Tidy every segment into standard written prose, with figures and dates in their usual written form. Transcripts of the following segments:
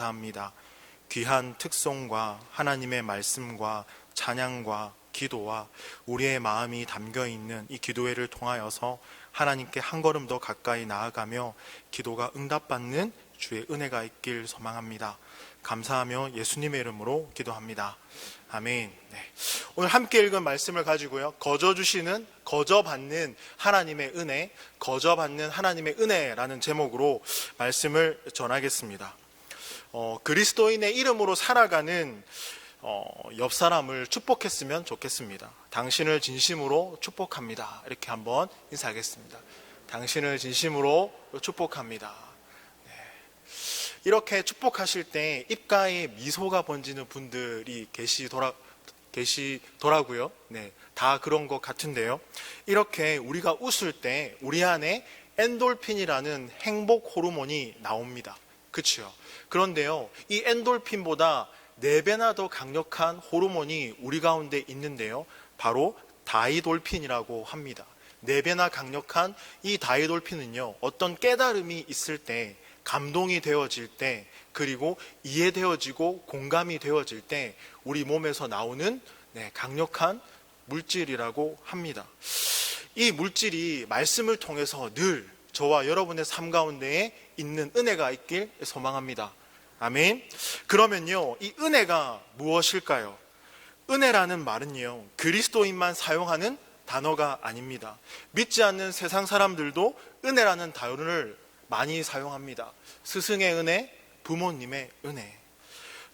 감사합니다. 귀한 특송과 하나님의 말씀과 찬양과 기도와 우리의 마음이 담겨있는 이 기도회를 통하여서 하나님께 한 걸음 더 가까이 나아가며 기도가 응답받는 주의 은혜가 있길 소망합니다. 감사하며 예수님의 이름으로 기도합니다. 아멘. 네. 오늘 함께 읽은 말씀을 가지고요, 거저받는 하나님의 은혜, 거저받는 하나님의 은혜라는 제목으로 말씀을 전하겠습니다. 그리스도인의 이름으로 살아가는 옆 사람을 축복했으면 좋겠습니다. 당신을 진심으로 축복합니다. 이렇게 한번 인사하겠습니다. 당신을 진심으로 축복합니다. 네. 이렇게 축복하실 때 입가에 미소가 번지는 분들이 계시더라고요. 네, 다 그런 것 같은데요. 이렇게 우리가 웃을 때 우리 안에 엔돌핀이라는 행복 호르몬이 나옵니다. 그렇죠? 그런데요, 이 엔돌핀보다 4배나 더 강력한 호르몬이 우리 가운데 있는데요, 바로 다이돌핀이라고 합니다. 4배나 강력한 이 다이돌핀은요, 어떤 깨달음이 있을 때, 감동이 되어질 때, 그리고 이해되어지고 공감이 되어질 때 우리 몸에서 나오는 강력한 물질이라고 합니다. 이 물질이 말씀을 통해서 늘 저와 여러분의 삶 가운데에 있는 은혜가 있길 소망합니다. 아멘. 그러면요, 이 은혜가 무엇일까요? 은혜라는 말은요, 그리스도인만 사용하는 단어가 아닙니다. 믿지 않는 세상 사람들도 은혜라는 단어를 많이 사용합니다. 스승의 은혜, 부모님의 은혜.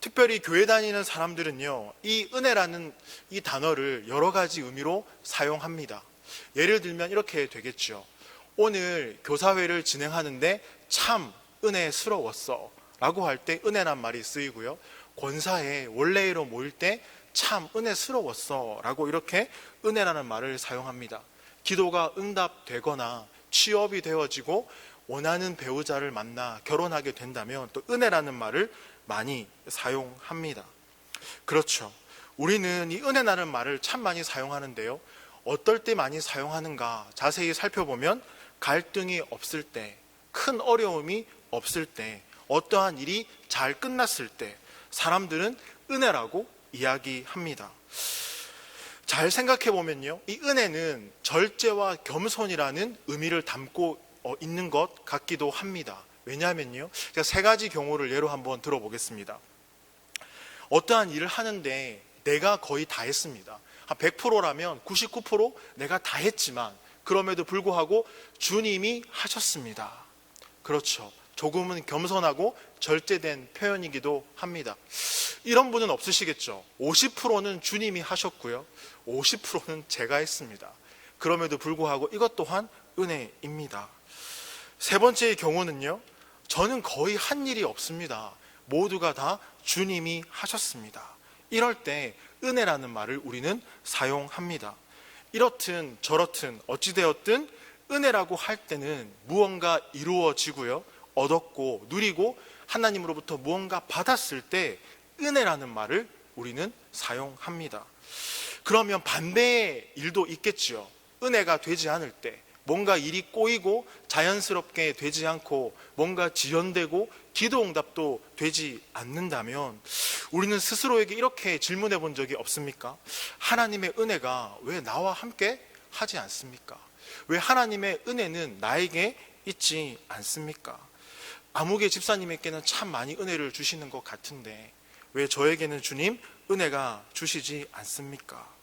특별히 교회 다니는 사람들은요, 이 은혜라는 이 단어를 여러 가지 의미로 사용합니다. 예를 들면 이렇게 되겠죠. 오늘 교사회를 진행하는데 참 은혜스러웠어 라고 할 때 은혜란 말이 쓰이고요, 권사회 원래로 모일 때 참 은혜스러웠어 라고 이렇게 은혜라는 말을 사용합니다. 기도가 응답되거나 취업이 되어지고 원하는 배우자를 만나 결혼하게 된다면 또 은혜라는 말을 많이 사용합니다. 그렇죠. 우리는 이 은혜라는 말을 참 많이 사용하는데요, 어떨 때 많이 사용하는가 자세히 살펴보면 갈등이 없을 때, 큰 어려움이 없을 때, 어떠한 일이 잘 끝났을 때 사람들은 은혜라고 이야기합니다. 잘 생각해 보면요, 이 은혜는 절제와 겸손이라는 의미를 담고 있는 것 같기도 합니다. 왜냐하면요, 제가 3가지 경우를 예로 한번 들어보겠습니다. 어떠한 일을 하는데 내가 거의 다 했습니다. 한 100%라면 99% 내가 다 했지만 그럼에도 불구하고 주님이 하셨습니다. 그렇죠. 조금은 겸손하고 절제된 표현이기도 합니다. 이런 분은 없으시겠죠. 50%는 주님이 하셨고요, 50%는 제가 했습니다. 그럼에도 불구하고 이것 또한 은혜입니다. 3번째의 경우는요, 저는 거의 한 일이 없습니다. 모두가 다 주님이 하셨습니다. 이럴 때 은혜라는 말을 우리는 사용합니다. 이렇든 저렇든 어찌되었든 은혜라고 할 때는 무언가 이루어지고요, 얻었고 누리고 하나님으로부터 무언가 받았을 때 은혜라는 말을 우리는 사용합니다. 그러면 반대의 일도 있겠죠. 은혜가 되지 않을 때, 뭔가 일이 꼬이고 자연스럽게 되지 않고 뭔가 지연되고 기도 응답도 되지 않는다면 우리는 스스로에게 이렇게 질문해 본 적이 없습니까? 하나님의 은혜가 왜 나와 함께 하지 않습니까? 왜 하나님의 은혜는 나에게 있지 않습니까? 아무개 집사님에게는 참 많이 은혜를 주시는 것 같은데 왜 저에게는 주님 은혜가 주시지 않습니까?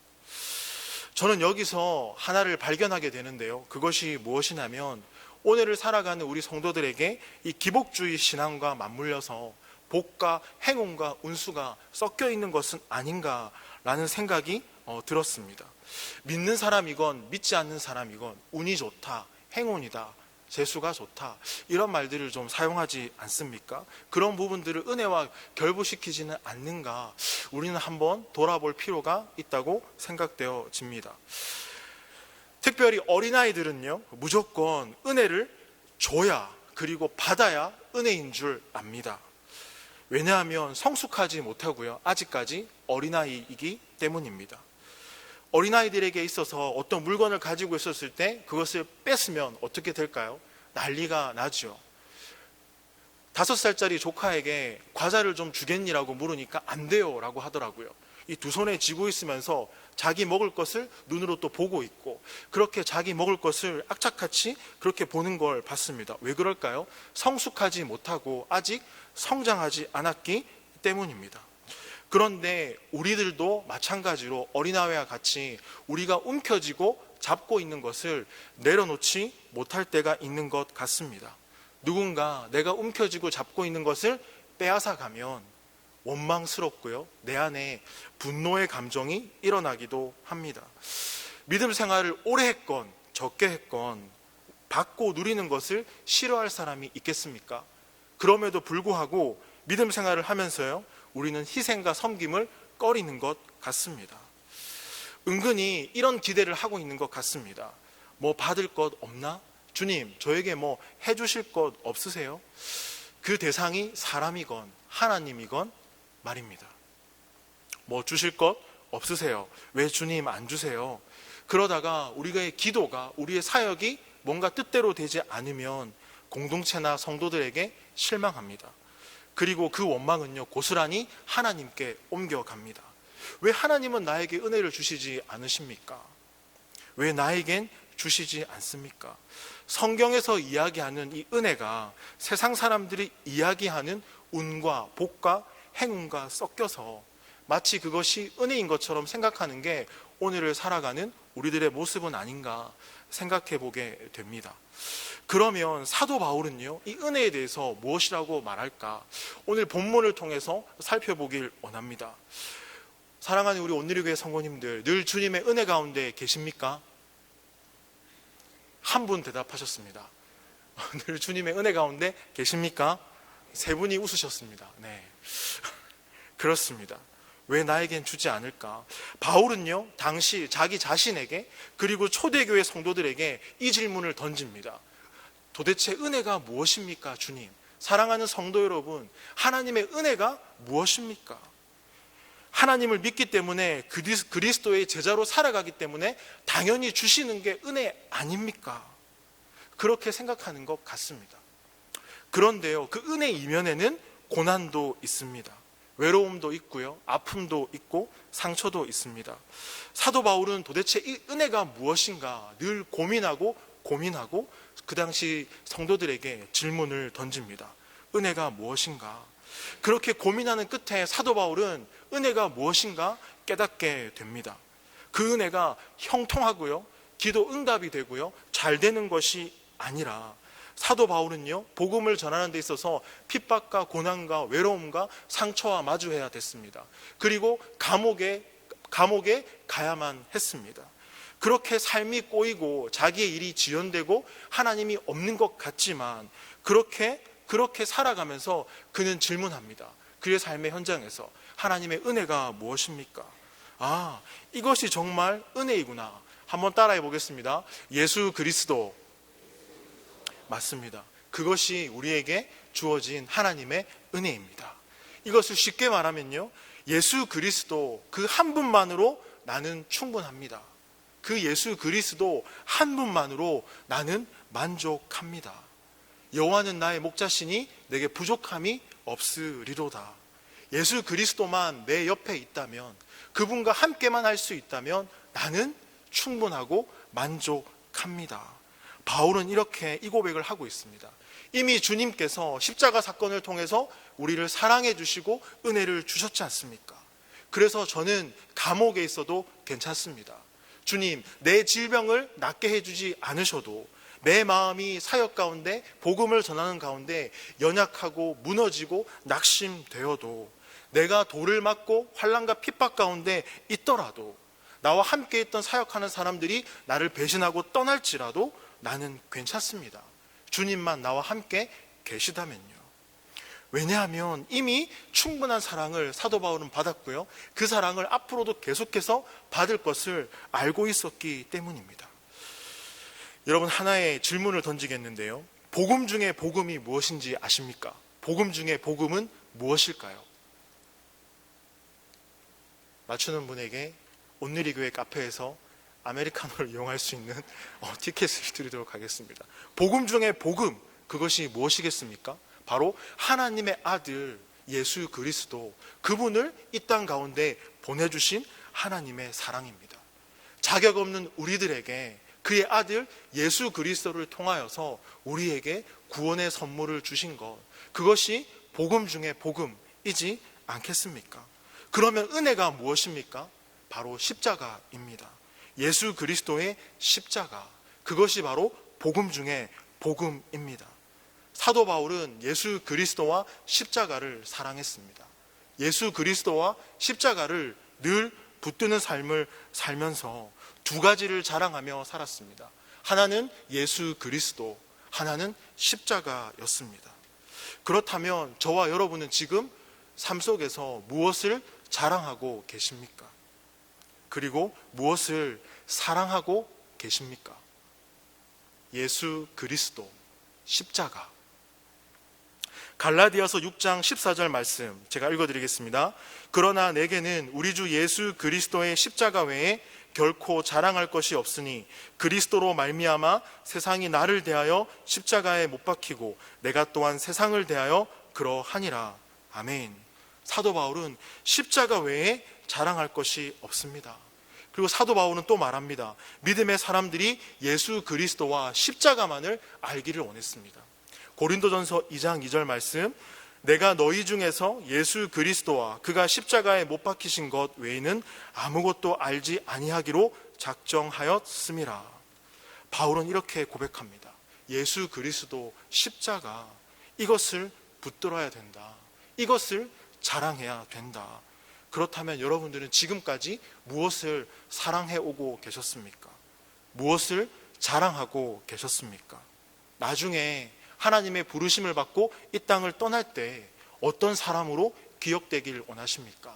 저는 여기서 하나를 발견하게 되는데요, 그것이 무엇이냐면 오늘을 살아가는 우리 성도들에게 이 기복주의 신앙과 맞물려서 복과 행운과 운수가 섞여 있는 것은 아닌가라는 생각이 들었습니다. 믿는 사람이건 믿지 않는 사람이건 운이 좋다, 행운이다, 재수가 좋다, 이런 말들을 좀 사용하지 않습니까? 그런 부분들을 은혜와 결부시키지는 않는가, 우리는 한번 돌아볼 필요가 있다고 생각되어집니다. 특별히 어린아이들은요, 무조건 은혜를 줘야, 그리고 받아야 은혜인 줄 압니다. 왜냐하면 성숙하지 못하고요, 아직까지 어린아이이기 때문입니다. 어린아이들에게 있어서 어떤 물건을 가지고 있었을 때 그것을 뺏으면 어떻게 될까요? 난리가 나죠. 5살짜리 조카에게 과자를 좀 주겠니라고 물으니까 안 돼요 라고 하더라고요. 이 두 손에 쥐고 있으면서 자기 먹을 것을 눈으로 또 보고 있고, 그렇게 자기 먹을 것을 악착같이 그렇게 보는 걸 봤습니다. 왜 그럴까요? 성숙하지 못하고 아직 성장하지 않았기 때문입니다. 그런데 우리들도 마찬가지로 어린아이와 같이 우리가 움켜쥐고 잡고 있는 것을 내려놓지 못할 때가 있는 것 같습니다. 누군가 내가 움켜쥐고 잡고 있는 것을 빼앗아 가면 원망스럽고요, 내 안에 분노의 감정이 일어나기도 합니다. 믿음 생활을 오래 했건 적게 했건 받고 누리는 것을 싫어할 사람이 있겠습니까? 그럼에도 불구하고 믿음 생활을 하면서요, 우리는 희생과 섬김을 꺼리는 것 같습니다. 은근히 이런 기대를 하고 있는 것 같습니다. 뭐 받을 것 없나? 주님, 저에게 뭐 해주실 것 없으세요? 그 대상이 사람이건 하나님이건 말입니다. 뭐 주실 것 없으세요? 왜 주님 안 주세요? 그러다가 우리의 기도가, 우리의 사역이 뭔가 뜻대로 되지 않으면 공동체나 성도들에게 실망합니다. 그리고 그 원망은요, 고스란히 하나님께 옮겨갑니다. 왜 하나님은 나에게 은혜를 주시지 않으십니까? 왜 나에겐 주시지 않습니까? 성경에서 이야기하는 이 은혜가 세상 사람들이 이야기하는 운과 복과 행운과 섞여서 마치 그것이 은혜인 것처럼 생각하는 게 오늘을 살아가는 우리들의 모습은 아닌가 생각해 보게 됩니다. 그러면 사도 바울은요, 이 은혜에 대해서 무엇이라고 말할까? 오늘 본문을 통해서 살펴보길 원합니다. 사랑하는 우리 온누리교회 성도님들, 늘 주님의 은혜 가운데 계십니까? 한 분 대답하셨습니다. 늘 주님의 은혜 가운데 계십니까? 3분이 웃으셨습니다. 네, 그렇습니다. 왜 나에겐 주지 않을까? 바울은요, 당시 자기 자신에게 그리고 초대교회 성도들에게 이 질문을 던집니다. 도대체 은혜가 무엇입니까, 주님? 사랑하는 성도 여러분, 하나님의 은혜가 무엇입니까? 하나님을 믿기 때문에 그리스도의 제자로 살아가기 때문에 당연히 주시는 게 은혜 아닙니까? 그렇게 생각하는 것 같습니다. 그런데요, 그 은혜 이면에는 고난도 있습니다. 외로움도 있고요, 아픔도 있고 상처도 있습니다. 사도 바울은 도대체 이 은혜가 무엇인가 늘 고민하고 그 당시 성도들에게 질문을 던집니다. 은혜가 무엇인가? 그렇게 고민하는 끝에 사도 바울은 은혜가 무엇인가 깨닫게 됩니다. 그 은혜가 형통하고요, 기도 응답이 되고요, 잘 되는 것이 아니라 사도 바울은요, 복음을 전하는 데 있어서 핍박과 고난과 외로움과 상처와 마주해야 됐습니다. 그리고 감옥에 가야만 했습니다. 그렇게 삶이 꼬이고 자기의 일이 지연되고 하나님이 없는 것 같지만 그렇게 살아가면서 그는 질문합니다. 그의 삶의 현장에서 하나님의 은혜가 무엇입니까? 아, 이것이 정말 은혜이구나. 한번 따라해 보겠습니다. 예수 그리스도. 맞습니다. 그것이 우리에게 주어진 하나님의 은혜입니다. 이것을 쉽게 말하면요, 예수 그리스도 그 한 분만으로 나는 충분합니다. 그 예수 그리스도 한 분만으로 나는 만족합니다. 여호와는 나의 목자시니 내게 부족함이 없으리로다. 예수 그리스도만 내 옆에 있다면, 그분과 함께만 할 수 있다면 나는 충분하고 만족합니다. 바울은 이렇게 이 고백을 하고 있습니다. 이미 주님께서 십자가 사건을 통해서 우리를 사랑해 주시고 은혜를 주셨지 않습니까? 그래서 저는 감옥에 있어도 괜찮습니다. 주님, 내 질병을 낫게 해주지 않으셔도 내 마음이 사역 가운데 복음을 전하는 가운데 연약하고 무너지고 낙심되어도, 내가 돌을 맞고 환난과 핍박 가운데 있더라도, 나와 함께 있던 사역하는 사람들이 나를 배신하고 떠날지라도 나는 괜찮습니다. 주님만 나와 함께 계시다면요. 왜냐하면 이미 충분한 사랑을 사도 바울은 받았고요, 그 사랑을 앞으로도 계속해서 받을 것을 알고 있었기 때문입니다. 여러분, 하나의 질문을 던지겠는데요, 복음 중에 복음이 무엇인지 아십니까? 복음 중에 복음은 무엇일까요? 맞추는 분에게 온누리교회 카페에서 아메리카노를 이용할 수 있는 티켓을 드리도록 하겠습니다. 복음 중에 복음, 그것이 무엇이겠습니까? 바로 하나님의 아들 예수 그리스도, 그분을 이 땅 가운데 보내주신 하나님의 사랑입니다. 자격 없는 우리들에게 그의 아들 예수 그리스도를 통하여서 우리에게 구원의 선물을 주신 것, 그것이 복음 중에 복음이지 않겠습니까? 그러면 은혜가 무엇입니까? 바로 십자가입니다. 예수 그리스도의 십자가, 그것이 바로 복음 중에 복음입니다. 사도 바울은 예수 그리스도와 십자가를 사랑했습니다. 예수 그리스도와 십자가를 늘 붙드는 삶을 살면서 두 가지를 자랑하며 살았습니다. 하나는 예수 그리스도, 하나는 십자가였습니다. 그렇다면 저와 여러분은 지금 삶 속에서 무엇을 자랑하고 계십니까? 그리고 무엇을 사랑하고 계십니까? 예수 그리스도, 십자가. 갈라디아서 6장 14절 말씀 제가 읽어드리겠습니다. 그러나 내게는 우리 주 예수 그리스도의 십자가 외에 결코 자랑할 것이 없으니 그리스도로 말미암아 세상이 나를 대하여 십자가에 못 박히고 내가 또한 세상을 대하여 그러하니라. 아멘. 사도 바울은 십자가 외에 자랑할 것이 없습니다. 그리고 사도 바울은 또 말합니다. 믿음의 사람들이 예수 그리스도와 십자가만을 알기를 원했습니다. 고린도전서 2장 2절 말씀, 내가 너희 중에서 예수 그리스도와 그가 십자가에 못 박히신 것 외에는 아무것도 알지 아니하기로 작정하였음이라. 바울은 이렇게 고백합니다. 예수 그리스도 십자가, 이것을 붙들어야 된다. 이것을 자랑해야 된다. 그렇다면 여러분들은 지금까지 무엇을 사랑해 오고 계셨습니까? 무엇을 자랑하고 계셨습니까? 나중에 하나님의 부르심을 받고 이 땅을 떠날 때 어떤 사람으로 기억되길 원하십니까?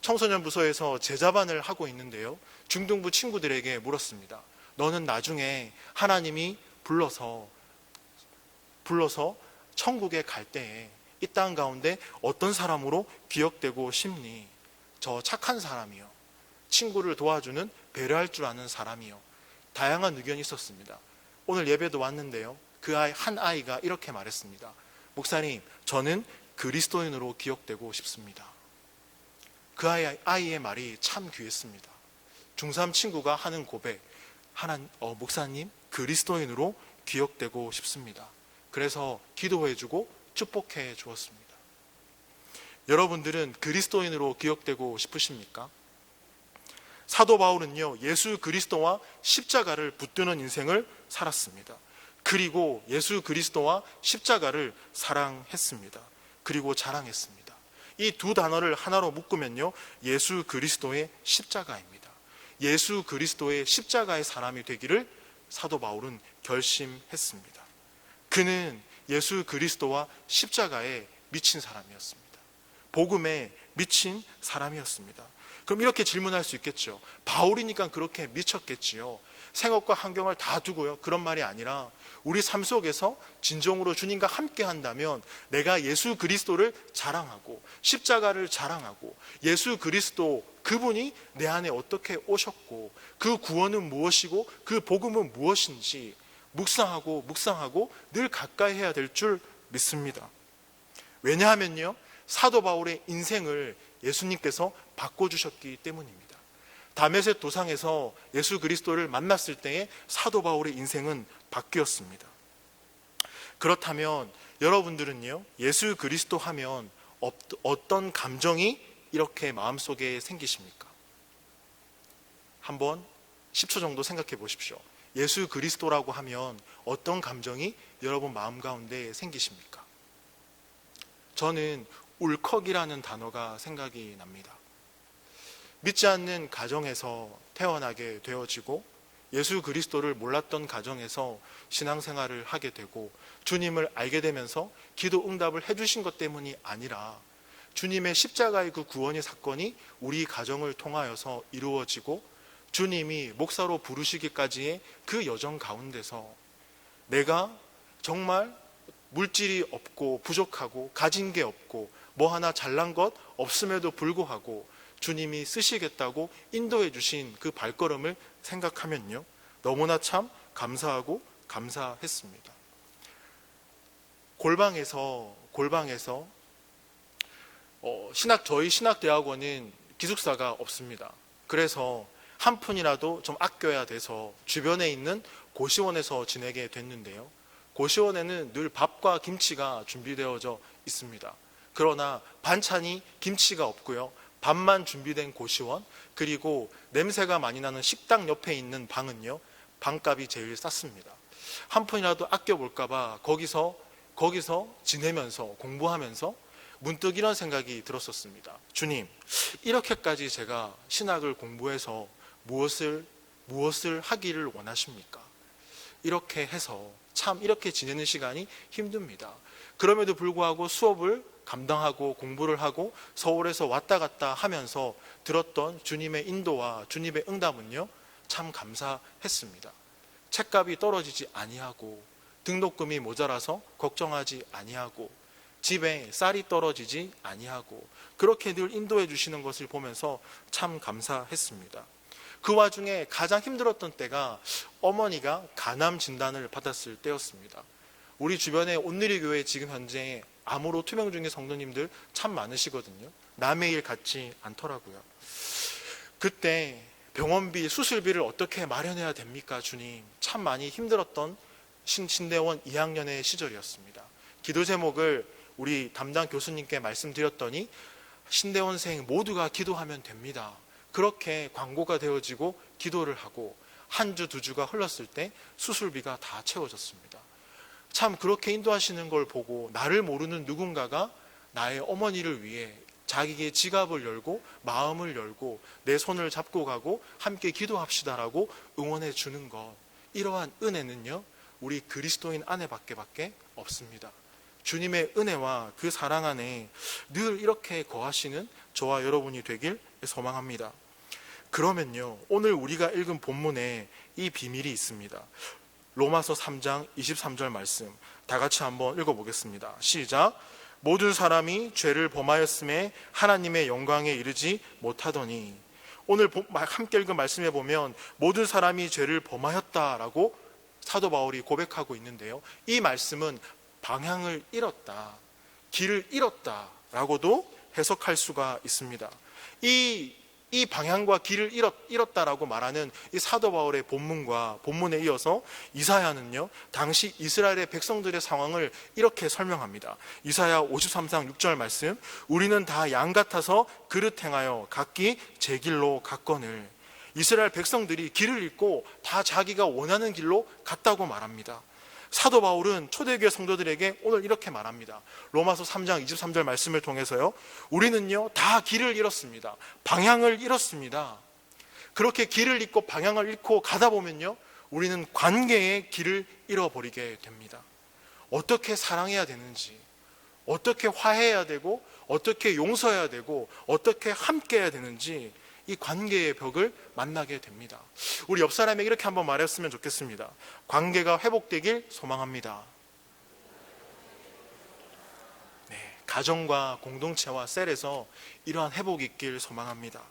청소년 부서에서 제자반을 하고 있는데요, 중등부 친구들에게 물었습니다. 너는 나중에 하나님이 불러서 천국에 갈 때에 이 땅 가운데 어떤 사람으로 기억되고 싶니? 저 착한 사람이요, 친구를 도와주는 배려할 줄 아는 사람이요. 다양한 의견이 있었습니다. 오늘 예배도 왔는데요, 그 한 아이가 이렇게 말했습니다. 목사님, 저는 그리스도인으로 기억되고 싶습니다. 그 아이의 말이 참 귀했습니다. 중3 친구가 하는 고백, 목사님, 그리스도인으로 기억되고 싶습니다. 그래서 기도해주고 축복해 주었습니다. 여러분들은 그리스도인으로 기억되고 싶으십니까? 사도 바울은요, 예수 그리스도와 십자가를 붙드는 인생을 살았습니다. 그리고 예수 그리스도와 십자가를 사랑했습니다. 그리고 자랑했습니다. 이 두 단어를 하나로 묶으면요, 예수 그리스도의 십자가입니다. 예수 그리스도의 십자가의 사람이 되기를 사도 바울은 결심했습니다. 그는 예수 그리스도와 십자가에 미친 사람이었습니다. 복음에 미친 사람이었습니다. 그럼 이렇게 질문할 수 있겠죠. 바울이니까 그렇게 미쳤겠지요. 생업과 환경을 다 두고요, 그런 말이 아니라 우리 삶 속에서 진정으로 주님과 함께 한다면 내가 예수 그리스도를 자랑하고 십자가를 자랑하고 예수 그리스도, 그분이 내 안에 어떻게 오셨고 그 구원은 무엇이고 그 복음은 무엇인지 묵상하고 늘 가까이 해야 될 줄 믿습니다. 왜냐하면요, 사도 바울의 인생을 예수님께서 바꿔주셨기 때문입니다. 다메섹 도상에서 예수 그리스도를 만났을 때에 사도 바울의 인생은 바뀌었습니다. 그렇다면 여러분들은요, 예수 그리스도 하면 어떤 감정이 이렇게 마음속에 생기십니까? 한번 10초 정도 생각해 보십시오. 예수 그리스도라고 하면 어떤 감정이 여러분 마음 가운데 생기십니까? 저는 울컥이라는 단어가 생각이 납니다. 믿지 않는 가정에서 태어나게 되어지고 예수 그리스도를 몰랐던 가정에서 신앙생활을 하게 되고 주님을 알게 되면서 기도 응답을 해주신 것 때문이 아니라 주님의 십자가의 그 구원의 사건이 우리 가정을 통하여서 이루어지고 주님이 목사로 부르시기까지의 그 여정 가운데서 내가 정말 물질이 없고 부족하고 가진 게 없고 뭐 하나 잘난 것 없음에도 불구하고 주님이 쓰시겠다고 인도해 주신 그 발걸음을 생각하면요, 너무나 참 감사하고 감사했습니다. 골방에서 저희 신학대학원은 기숙사가 없습니다. 그래서 한 푼이라도 좀 아껴야 돼서 주변에 있는 고시원에서 지내게 됐는데요. 고시원에는 늘 밥과 김치가 준비되어져 있습니다. 그러나 반찬이 김치가 없고요. 밥만 준비된 고시원, 그리고 냄새가 많이 나는 식당 옆에 있는 방은요, 방값이 제일 쌌습니다. 한 푼이라도 아껴볼까 봐 거기서 지내면서 공부하면서 문득 이런 생각이 들었었습니다. 주님, 이렇게까지 제가 신학을 공부해서 무엇을 하기를 원하십니까? 이렇게 해서 참 이렇게 지내는 시간이 힘듭니다. 그럼에도 불구하고 수업을 감당하고 공부를 하고 서울에서 왔다 갔다 하면서 들었던 주님의 인도와 주님의 응답은요, 참 감사했습니다. 책값이 떨어지지 아니하고 등록금이 모자라서 걱정하지 아니하고 집에 쌀이 떨어지지 아니하고 그렇게 늘 인도해 주시는 것을 보면서 참 감사했습니다. 그 와중에 가장 힘들었던 때가 어머니가 간암 진단을 받았을 때였습니다. 우리 주변에 온누리교회 지금 현재 암으로 투병 중인 성도님들 참 많으시거든요. 남의 일 같지 않더라고요. 그때 병원비, 수술비를 어떻게 마련해야 됩니까, 주님? 참 많이 힘들었던 신대원 2학년의 시절이었습니다. 기도 제목을 우리 담당 교수님께 말씀드렸더니 신대원생 모두가 기도하면 됩니다. 그렇게 광고가 되어지고 기도를 하고 한 주, 두 주가 흘렀을 때 수술비가 다 채워졌습니다. 참 그렇게 인도하시는 걸 보고 나를 모르는 누군가가 나의 어머니를 위해 자기의 지갑을 열고 마음을 열고 내 손을 잡고 가고 함께 기도합시다라고 응원해 주는 것, 이러한 은혜는요, 우리 그리스도인 안에밖에 없습니다. 주님의 은혜와 그 사랑 안에 늘 이렇게 거하시는 저와 여러분이 되길 소망합니다. 그러면요, 오늘 우리가 읽은 본문에 이 비밀이 있습니다. 로마서 3장 23절 말씀 다 같이 한번 읽어보겠습니다. 시작. 모든 사람이 죄를 범하였음에 하나님의 영광에 이르지 못하더니. 오늘 함께 읽은 말씀에 보면 모든 사람이 죄를 범하였다라고 사도 바울이 고백하고 있는데요, 이 말씀은 방향을 잃었다, 길을 잃었다라고도 해석할 수가 있습니다. 이 방향과 길을 잃었다라고 말하는 이 사도 바울의 본문에 이어서 이사야는요, 당시 이스라엘의 백성들의 상황을 이렇게 설명합니다. 이사야 53장 6절 말씀, 우리는 다 양 같아서 그릇 행하여 각기 제 길로 갔거늘. 이스라엘 백성들이 길을 잃고 다 자기가 원하는 길로 갔다고 말합니다. 사도 바울은 초대교회 성도들에게 오늘 이렇게 말합니다. 로마서 3장 23절 말씀을 통해서요, 우리는요 다 길을 잃었습니다. 방향을 잃었습니다. 그렇게 길을 잃고 방향을 잃고 가다 보면요, 우리는 관계의 길을 잃어버리게 됩니다. 어떻게 사랑해야 되는지, 어떻게 화해해야 되고, 어떻게 용서해야 되고, 어떻게 함께해야 되는지, 이 관계의 벽을 만나게 됩니다. 우리 옆 사람에게 이렇게 한번 말했으면 좋겠습니다. 관계가 회복되길 소망합니다. 네, 가정과 공동체와 셀에서 이러한 회복이 있길 소망합니다.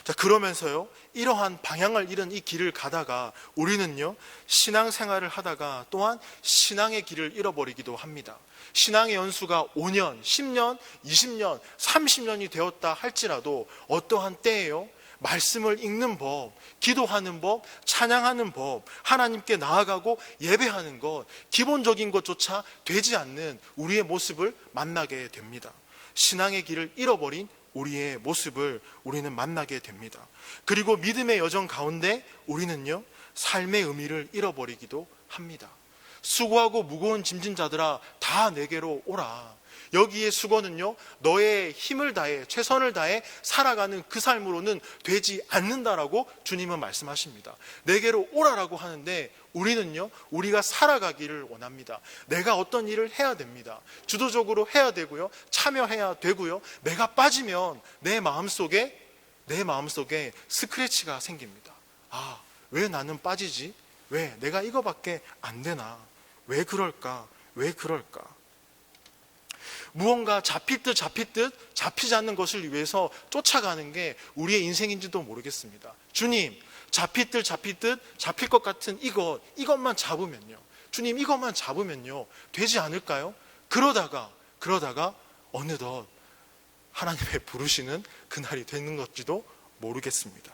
자, 그러면서요, 이러한 방향을 잃은 이 길을 가다가 우리는요, 신앙생활을 하다가 또한 신앙의 길을 잃어버리기도 합니다. 신앙의 연수가 5년, 10년, 20년, 30년이 되었다 할지라도 어떠한 때에요, 말씀을 읽는 법, 기도하는 법, 찬양하는 법, 하나님께 나아가고 예배하는 것, 기본적인 것조차 되지 않는 우리의 모습을 만나게 됩니다. 신앙의 길을 잃어버린 우리의 모습을 우리는 만나게 됩니다. 그리고 믿음의 여정 가운데 우리는요, 삶의 의미를 잃어버리기도 합니다. 수고하고 무거운 짐진 자들아 다 내게로 오라. 여기에 수고는요, 너의 힘을 다해 최선을 다해 살아가는 그 삶으로는 되지 않는다라고 주님은 말씀하십니다. 내게로 오라라고 하는데 우리는요, 우리가 살아가기를 원합니다. 내가 어떤 일을 해야 됩니다. 주도적으로 해야 되고요, 참여해야 되고요. 내가 빠지면 내 마음속에 스크래치가 생깁니다. 아, 왜 나는 빠지지? 왜 내가 이거밖에 안 되나? 왜 그럴까? 무언가 잡힐 듯 잡히지 않는 것을 위해서 쫓아가는 게 우리의 인생인지도 모르겠습니다. 주님, 잡힐 듯 잡힐 것 같은 이것만 잡으면요, 주님, 이것만 잡으면요 되지 않을까요? 그러다가 어느덧 하나님의 부르시는 그날이 되는 것지도 모르겠습니다.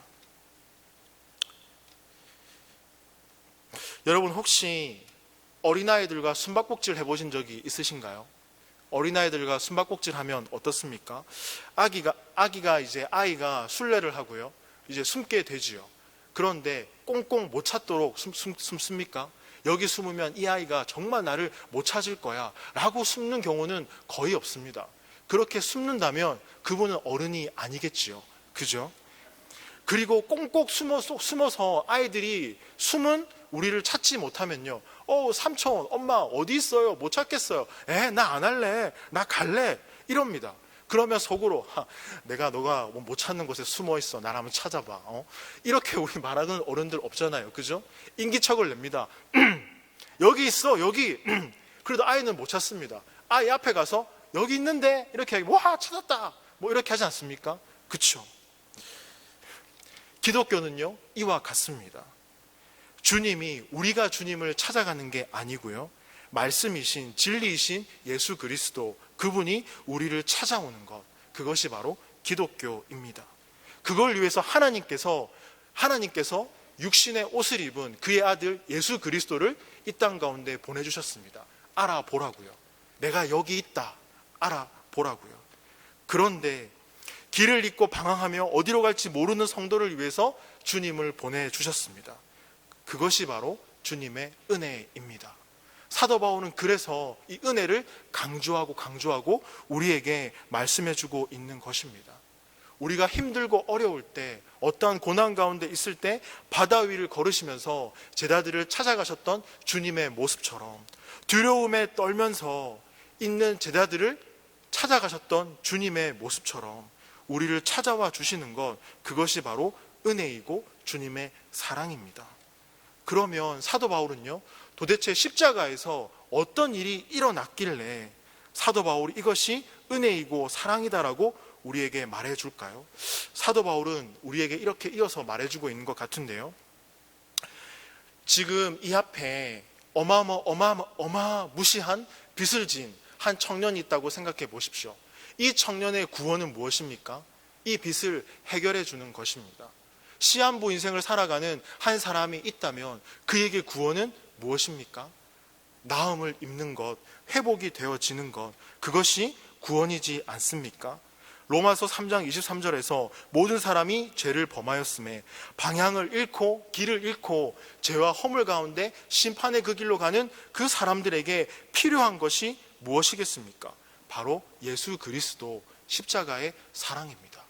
여러분 혹시 어린아이들과 숨바꼭질 해보신 적이 있으신가요? 어린아이들과 숨바꼭질 하면 어떻습니까? 아이가 술래를 하고요. 이제 숨게 되지요. 그런데 꽁꽁 못 찾도록 숨습니까? 여기 숨으면 이 아이가 정말 나를 못 찾을 거야 라고 숨는 경우는 거의 없습니다. 그렇게 숨는다면 그분은 어른이 아니겠지요. 그죠? 그리고 꽁꽁 숨어서 아이들이 숨은 우리를 찾지 못하면요. 삼촌, 엄마 어디 있어요? 못 찾겠어요. 나 안 할래. 나 갈래. 이럽니다. 그러면 속으로 내가 너가 못 찾는 곳에 숨어 있어. 나를 한번 찾아봐. 이렇게 우리 말하는 어른들 없잖아요. 그죠? 인기척을 냅니다. 여기 있어. 여기. 그래도 아이는 못 찾습니다. 아이 앞에 가서 여기 있는데 이렇게 하기, 와 찾았다. 뭐 이렇게 하지 않습니까? 그렇죠? 기독교는요 이와 같습니다. 주님이 우리가 주님을 찾아가는 게 아니고요. 말씀이신 진리이신 예수 그리스도 그분이 우리를 찾아오는 것, 그것이 바로 기독교입니다. 그걸 위해서 하나님께서 육신의 옷을 입은 그의 아들 예수 그리스도를 이 땅 가운데 보내주셨습니다. 알아보라고요. 내가 여기 있다. 알아보라고요. 그런데 길을 잃고 방황하며 어디로 갈지 모르는 성도를 위해서 주님을 보내주셨습니다. 그것이 바로 주님의 은혜입니다. 사도 바울은 그래서 이 은혜를 강조하고 우리에게 말씀해주고 있는 것입니다. 우리가 힘들고 어려울 때, 어떠한 고난 가운데 있을 때 바다 위를 걸으시면서 제자들을 찾아가셨던 주님의 모습처럼, 두려움에 떨면서 있는 제자들을 찾아가셨던 주님의 모습처럼 우리를 찾아와 주시는 것, 그것이 바로 은혜이고 주님의 사랑입니다. 그러면 사도 바울은요, 도대체 십자가에서 어떤 일이 일어났길래 사도 바울이 이것이 은혜이고 사랑이다라고 우리에게 말해줄까요? 사도 바울은 우리에게 이렇게 이어서 말해주고 있는 것 같은데요. 지금 이 앞에 어마무시한 빚을 진 한 청년이 있다고 생각해 보십시오. 이 청년의 구원은 무엇입니까? 이 빚을 해결해 주는 것입니다. 시한부 인생을 살아가는 한 사람이 있다면 그에게 구원은 무엇입니까? 나음을 입는 것, 회복이 되어지는 것, 그것이 구원이지 않습니까? 로마서 3장 23절에서 모든 사람이 죄를 범하였음에 방향을 잃고 길을 잃고 죄와 허물 가운데 심판의 그 길로 가는 그 사람들에게 필요한 것이 무엇이겠습니까? 바로 예수 그리스도 십자가의 사랑입니다.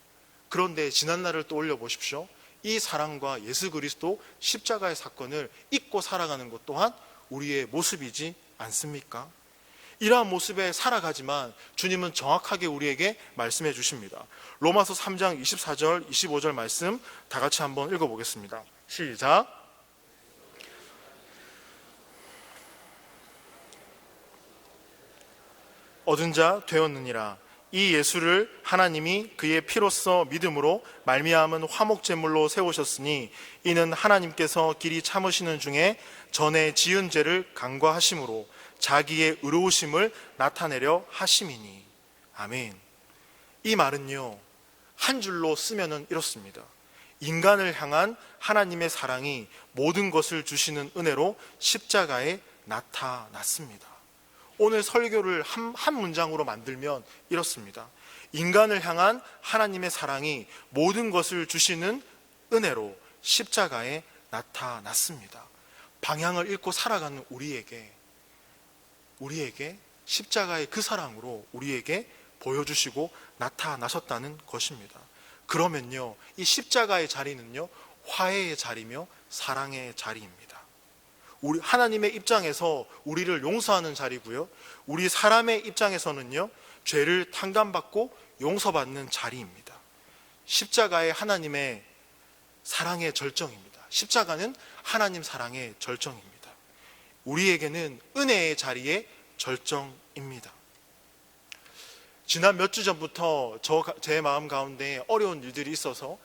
그런데 지난날을 떠올려 보십시오. 이 사랑과 예수 그리스도 십자가의 사건을 잊고 살아가는 것 또한 우리의 모습이지 않습니까? 이러한 모습에 살아가지만 주님은 정확하게 우리에게 말씀해 주십니다. 로마서 3장 24절 25절 말씀 다 같이 한번 읽어보겠습니다. 시작. 얻은 자 되었느니라. 이 예수를 하나님이 그의 피로써 믿음으로 말미암은 화목제물로 세우셨으니 이는 하나님께서 길이 참으시는 중에 전에 지은 죄를 간과하심으로 자기의 의로우심을 나타내려 하심이니. 아멘. 이 말은요, 한 줄로 쓰면은 이렇습니다. 인간을 향한 하나님의 사랑이 모든 것을 주시는 은혜로 십자가에 나타났습니다. 오늘 설교를 한 문장으로 만들면 이렇습니다. 인간을 향한 하나님의 사랑이 모든 것을 주시는 은혜로 십자가에 나타났습니다. 방향을 잃고 살아가는 우리에게 십자가의 그 사랑으로 우리에게 보여주시고 나타나셨다는 것입니다. 그러면요, 이 십자가의 자리는요, 화해의 자리며 사랑의 자리입니다. 우리 하나님의 입장에서 우리를 용서하는 자리고요, 우리 사람의 입장에서는요, 죄를 탕감받고 용서받는 자리입니다. 십자가의 하나님의 사랑의 절정입니다. 십자가는 하나님 사랑의 절정입니다. 우리에게는 은혜의 자리의 절정입니다. 지난 몇 주 전부터 제 마음 가운데 어려운 일들이 있어서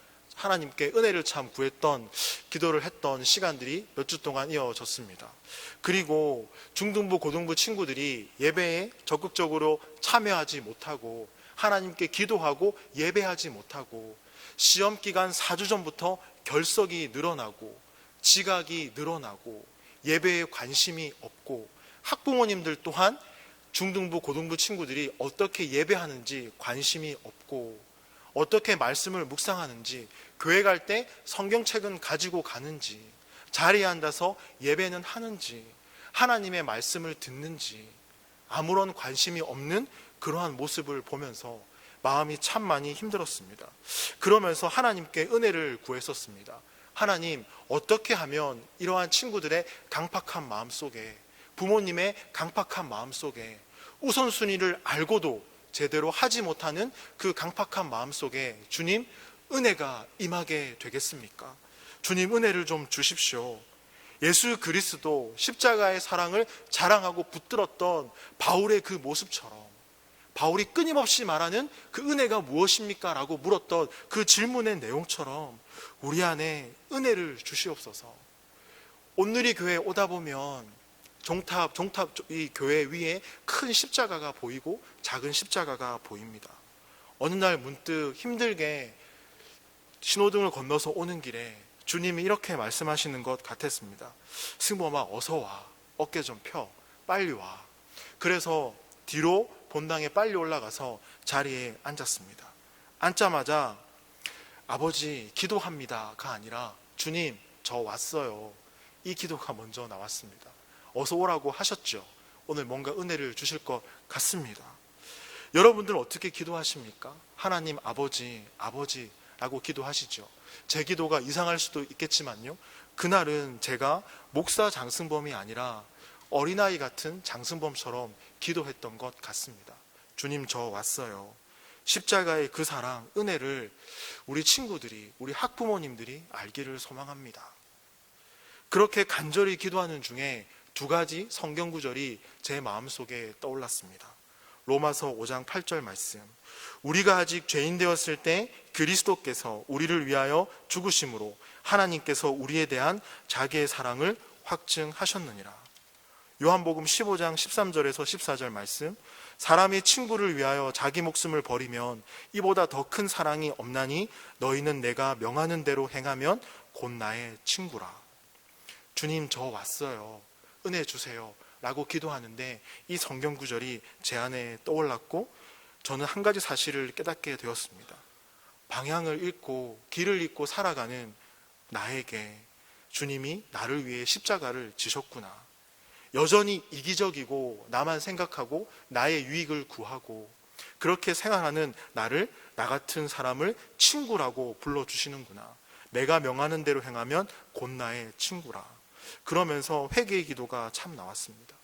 하나님께 은혜를 참 구했던 기도를 했던 시간들이 몇 주 동안 이어졌습니다. 그리고 중등부 고등부 친구들이 예배에 적극적으로 참여하지 못하고 하나님께 기도하고 예배하지 못하고 시험 기간 4주 전부터 결석이 늘어나고 지각이 늘어나고 예배에 관심이 없고 학부모님들 또한 중등부 고등부 친구들이 어떻게 예배하는지 관심이 없고 어떻게 말씀을 묵상하는지 교회 갈 때 성경책은 가지고 가는지 자리에 앉아서 예배는 하는지 하나님의 말씀을 듣는지 아무런 관심이 없는 그러한 모습을 보면서 마음이 참 많이 힘들었습니다. 그러면서 하나님께 은혜를 구했었습니다. 하나님, 어떻게 하면 이러한 친구들의 강팍한 마음 속에 부모님의 강팍한 마음 속에 우선순위를 알고도 제대로 하지 못하는 그 강팍한 마음 속에 주님 은혜가 임하게 되겠습니까? 주님 은혜를 좀 주십시오. 예수 그리스도 십자가의 사랑을 자랑하고 붙들었던 바울의 그 모습처럼 바울이 끊임없이 말하는 그 은혜가 무엇입니까? 라고 물었던 그 질문의 내용처럼 우리 안에 은혜를 주시옵소서. 온누리 교회에 오다 보면 종탑 이 교회 위에 큰 십자가가 보이고 작은 십자가가 보입니다. 어느 날 문득 힘들게 신호등을 건너서 오는 길에 주님이 이렇게 말씀하시는 것 같았습니다. 승범아, 어서 와. 어깨 좀 펴. 빨리 와. 그래서 뒤로 본당에 빨리 올라가서 자리에 앉았습니다. 앉자마자 아버지 기도합니다가 아니라 주님 저 왔어요. 이 기도가 먼저 나왔습니다. 어서 오라고 하셨죠. 오늘 뭔가 은혜를 주실 것 같습니다. 여러분들은 어떻게 기도하십니까? 하나님 아버지라고 기도하시죠. 제 기도가 이상할 수도 있겠지만요, 그날은 제가 목사 장승범이 아니라 어린아이 같은 장승범처럼 기도했던 것 같습니다. 주님 저 왔어요. 십자가의 그 사랑, 은혜를 우리 친구들이, 우리 학부모님들이 알기를 소망합니다. 그렇게 간절히 기도하는 중에 두 가지 성경 구절이 제 마음속에 떠올랐습니다. 로마서 5장 8절 말씀. 우리가 아직 죄인 되었을 때 그리스도께서 우리를 위하여 죽으심으로 하나님께서 우리에 대한 자기의 사랑을 확증하셨느니라. 요한복음 15장 13절에서 14절 말씀. 사람이 친구를 위하여 자기 목숨을 버리면 이보다 더 큰 사랑이 없나니 너희는 내가 명하는 대로 행하면 곧 나의 친구라. 주님 저 왔어요. 은혜 주세요. 라고 기도하는데 이 성경 구절이 제 안에 떠올랐고 저는 한 가지 사실을 깨닫게 되었습니다. 방향을 잃고 길을 잃고 살아가는 나에게 주님이 나를 위해 십자가를 지셨구나. 여전히 이기적이고 나만 생각하고 나의 유익을 구하고 그렇게 생활하는 나를, 나 같은 사람을 친구라고 불러주시는구나. 내가 명하는 대로 행하면 곧 나의 친구라. 그러면서 회개의 기도가 참 나왔습니다.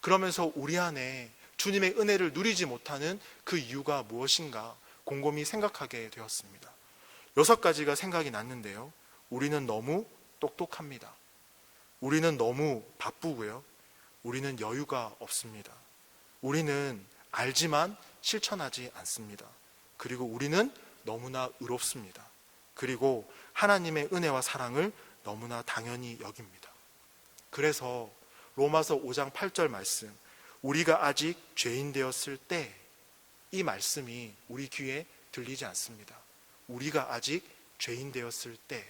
그러면서 우리 안에 주님의 은혜를 누리지 못하는 그 이유가 무엇인가 곰곰이 생각하게 되었습니다. 6가지가 생각이 났는데요. 우리는 너무 똑똑합니다. 우리는 너무 바쁘고요. 우리는 여유가 없습니다. 우리는 알지만 실천하지 않습니다. 그리고 우리는 너무나 의롭습니다. 그리고 하나님의 은혜와 사랑을 너무나 당연히 여깁니다. 그래서 로마서 5장 8절 말씀, 우리가 아직 죄인 되었을 때, 이 말씀이 우리 귀에 들리지 않습니다. 우리가 아직 죄인 되었을 때,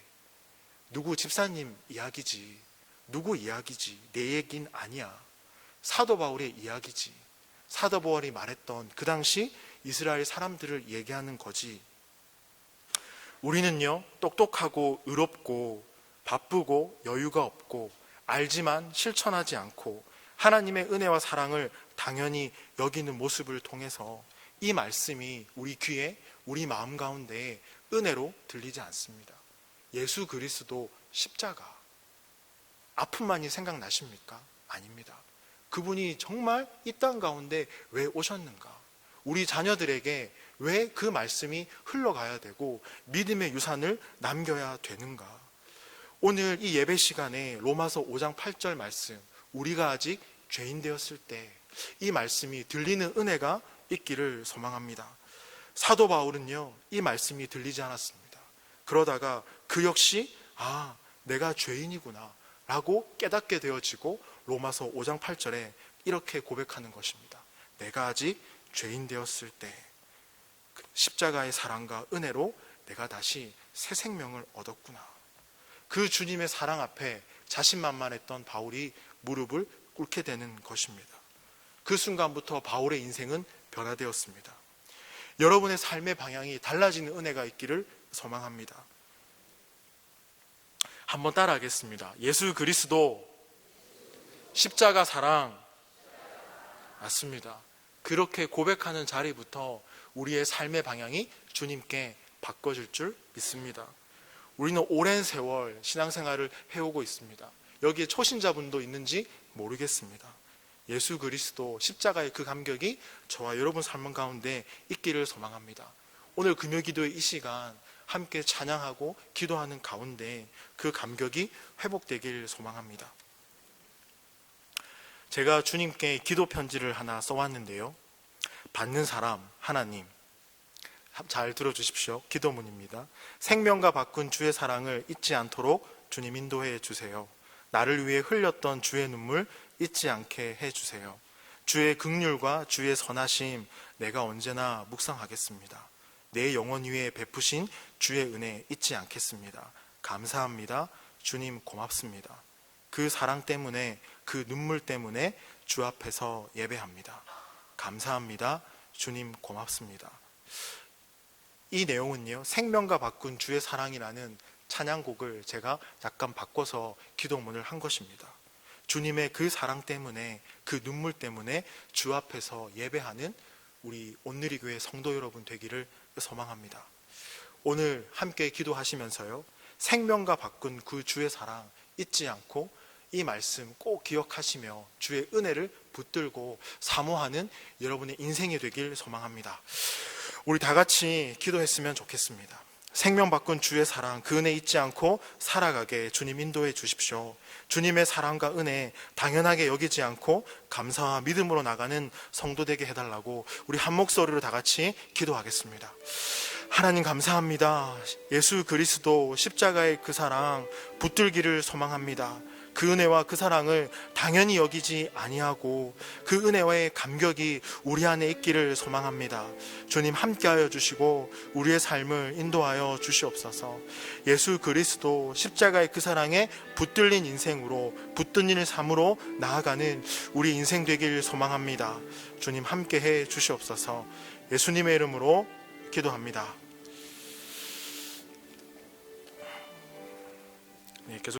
누구 집사님 이야기지, 누구 이야기지, 내 얘긴 아니야. 사도 바울의 이야기지. 사도 바울이 말했던 그 당시 이스라엘 사람들을 얘기하는 거지. 우리는요, 똑똑하고 의롭고 바쁘고 여유가 없고 알지만 실천하지 않고 하나님의 은혜와 사랑을 당연히 여기는 모습을 통해서 이 말씀이 우리 귀에, 우리 마음 가운데 은혜로 들리지 않습니다. 예수 그리스도 십자가, 아픔만이 생각나십니까? 아닙니다. 그분이 정말 이 땅 가운데 왜 오셨는가? 우리 자녀들에게 왜 그 말씀이 흘러가야 되고 믿음의 유산을 남겨야 되는가? 오늘 이 예배 시간에 로마서 5장 8절 말씀, 우리가 아직 죄인 되었을 때 이 말씀이 들리는 은혜가 있기를 소망합니다. 사도 바울은요, 이 말씀이 들리지 않았습니다. 그러다가 그 역시 내가 죄인이구나 라고 깨닫게 되어지고 로마서 5장 8절에 이렇게 고백하는 것입니다. 내가 아직 죄인 되었을 때 십자가의 사랑과 은혜로 내가 다시 새 생명을 얻었구나. 그 주님의 사랑 앞에 자신만만했던 바울이 무릎을 꿇게 되는 것입니다. 그 순간부터 바울의 인생은 변화되었습니다. 여러분의 삶의 방향이 달라지는 은혜가 있기를 소망합니다. 한번 따라하겠습니다. 예수 그리스도 십자가 사랑. 맞습니다. 그렇게 고백하는 자리부터 우리의 삶의 방향이 주님께 바꿔질 줄 믿습니다. 우리는 오랜 세월 신앙생활을 해오고 있습니다. 여기에 초신자분도 있는지 모르겠습니다. 예수 그리스도 십자가의 그 감격이 저와 여러분 삶 가운데 있기를 소망합니다. 오늘 금요기도의 이 시간 함께 찬양하고 기도하는 가운데 그 감격이 회복되길 소망합니다. 제가 주님께 기도 편지를 하나 써왔는데요. 받는 사람 하나님, 잘 들어주십시오. 기도문입니다. 생명과 바꾼 주의 사랑을 잊지 않도록 주님 인도해 주세요. 나를 위해 흘렸던 주의 눈물 잊지 않게 해주세요. 주의 긍휼과 주의 선하심 내가 언제나 묵상하겠습니다. 내 영혼 위에 베푸신 주의 은혜 잊지 않겠습니다. 감사합니다. 주님 고맙습니다. 그 사랑 때문에, 그 눈물 때문에 주 앞에서 예배합니다. 감사합니다. 주님 고맙습니다. 이 내용은요, 생명과 바꾼 주의 사랑이라는 찬양곡을 제가 약간 바꿔서 기도문을 한 것입니다. 주님의 그 사랑 때문에, 그 눈물 때문에 주 앞에서 예배하는 우리 온누리교회 성도 여러분 되기를 소망합니다. 오늘 함께 기도하시면서요, 생명과 바꾼 그 주의 사랑 잊지 않고 이 말씀 꼭 기억하시며 주의 은혜를 붙들고 사모하는 여러분의 인생이 되길 소망합니다. 우리 다 같이 기도했으면 좋겠습니다. 생명 바꾼 주의 사랑, 그 은혜 잊지 않고 살아가게 주님 인도해 주십시오. 주님의 사랑과 은혜 당연하게 여기지 않고 감사와 믿음으로 나가는 성도 되게 해달라고 우리 한 목소리로 다 같이 기도하겠습니다. 하나님 감사합니다. 예수 그리스도 십자가의 그 사랑 붙들기를 소망합니다. 그 은혜와 그 사랑을 당연히 여기지 아니하고 그 은혜와의 감격이 우리 안에 있기를 소망합니다. 주님 함께하여 주시고 우리의 삶을 인도하여 주시옵소서. 예수 그리스도 십자가의 그 사랑에 붙들린 인생으로, 붙든 삶으로 나아가는 우리 인생 되길 소망합니다. 주님 함께해 주시옵소서. 예수님의 이름으로 기도합니다. 네, 계속